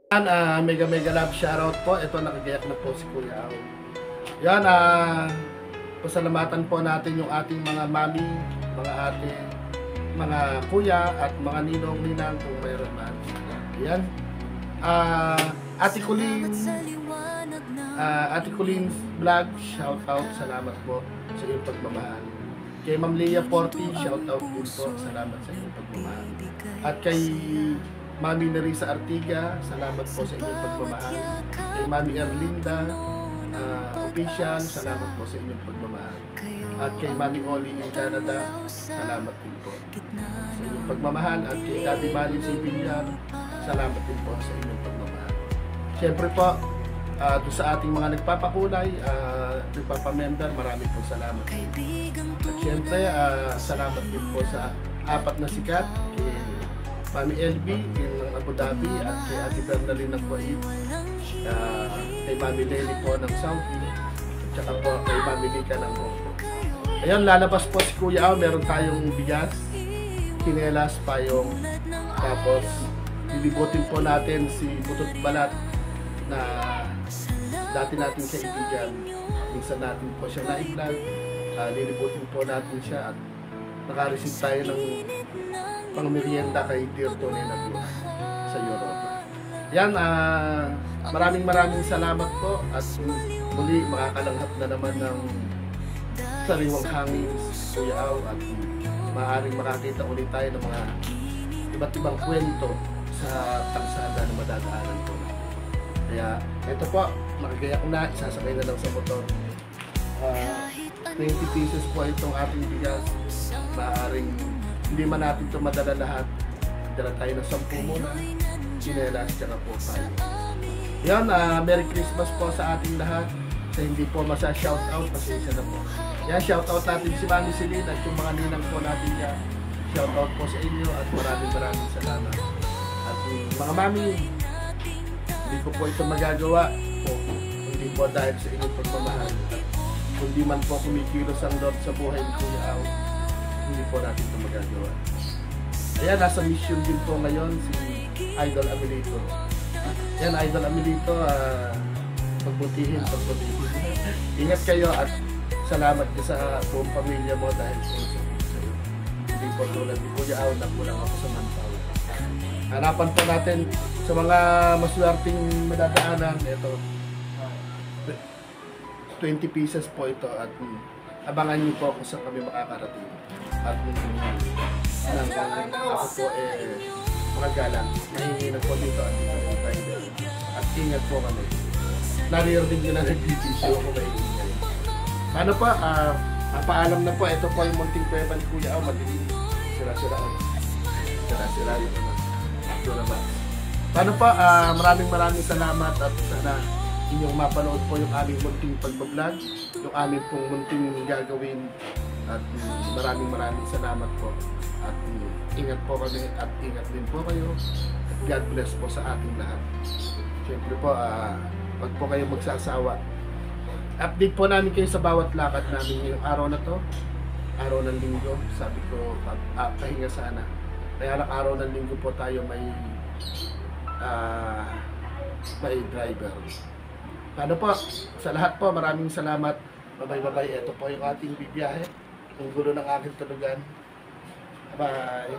Yan, mega mega love shoutout po. Ito, nakigayak na po si Kuya Ao. Yan, pasalamatan po natin yung ating mga mami, mga ate, mga kuya at mga ninong ninang kung mayroon man. Yan. Ate Colleen vlog, shout out, salamat po sa iyong pagmamahal. Kay Ma'am Leah Porti, shout out din po, salamat sa iyong pagmamahal. At kay Mami Nerissa Artiga, salamat po sa inyong pagmamahal. Kay Mami Erlinda Official, salamat po sa inyong pagmamahal. At kay Mami Oli in Canada, salamat din po sa inyong pagmamahal. At kay Daddy Mali Sibilyar, salamat din po sa inyong pagmamahal. Siyempre po, doon sa ating mga nagpapakulay, nagpapamember, marami po salamat. At siyempre, salamat din po sa apat na sikat, kay Mami LB ng Abu Dhabi at kay Ate Bernalyn ng Kuwait, kay Mami Lely po ng Saudi, at saka po kay Mami Lika ng Hong Kong. Ayan, lalabas po si Kuya Ao, meron tayong bigas, kinelas, payong, tapos lilibutin po natin si Butot Balat na dati natin kaibigan. Minsan natin po siya na-vlog, lilibutin po natin siya at naka-receive tayo ng pang-merienda kay Dear Tony na Cruz sa Europe. Yan, maraming salamat po at muli makakalanghap na naman ng sariwang hangin si Kuya Ao at maaaring makakita ulit tayo ng mga iba't ibang kwento sa kalsada na madadaanan po natin. Kaya ito po, makagayak na, isasakay na lang sa motor. 20 pesos po itong ating bigas. Maaaring hindi man natin ito madala lahat. Dala tayo ng 10 muna. Sinelas, tsaka po tayo. Yan, Merry Christmas po sa ating lahat. Sa hindi po masa-shoutout, pasensya na po. Yan, shoutout natin si Mami Celine at yung mga ninang po natin yan. Shoutout po sa inyo at maraming salamat. At mga mami, hindi ko po ito magagawa po, hindi po dahil sa inyong pagmamahal. At kundi man po kumikilos ang Lord sa buhay ni Kuya Ao, hindi po natin ito magagawa. Ayan, nasa mission din po ngayon si Idol Amelito. Ayan, Idol Amelito, pagbutihin. Ingat kayo at salamat ka sa buong pamilya mo dahil sa iyo. Hindi po tulad ni Kuya Ao, nakulang ako sa manpower. Hanapan po natin sa mga maswerteng madadaanan. Ito, 20 pieces po ito at abangan niyo po kung saan kami makakarating. At ako po mga galang, nahingi na po dito at dito po tayo. At ingat po kami. Naririnig nyo na nag-video ako maingay. Paano pa? Paalam na po. Ito po yung munting pweba ni Kuya Ao. Madilim. Sira-sira yun naman. Ito naman. Paano pa? Maraming salamat at sana inyong mapanood po yung aming munting pagbablog, yung aming pong munting gagawin at maraming salamat po at ingat po kami at ingat din po kayo at God bless po sa ating lahat. Siyempre po, pag po kayo magsasawa, update po namin kayo sa bawat lakad namin ngayong araw na to, araw ng linggo. Sabi ko, pahinga sana. Kaya lang araw ng linggo po tayo may driver. Paano po? Sa lahat po, maraming salamat. Bye-bye. Ito po yung ating bibiyahe. Ang gulo ng aking tulugan. Bye.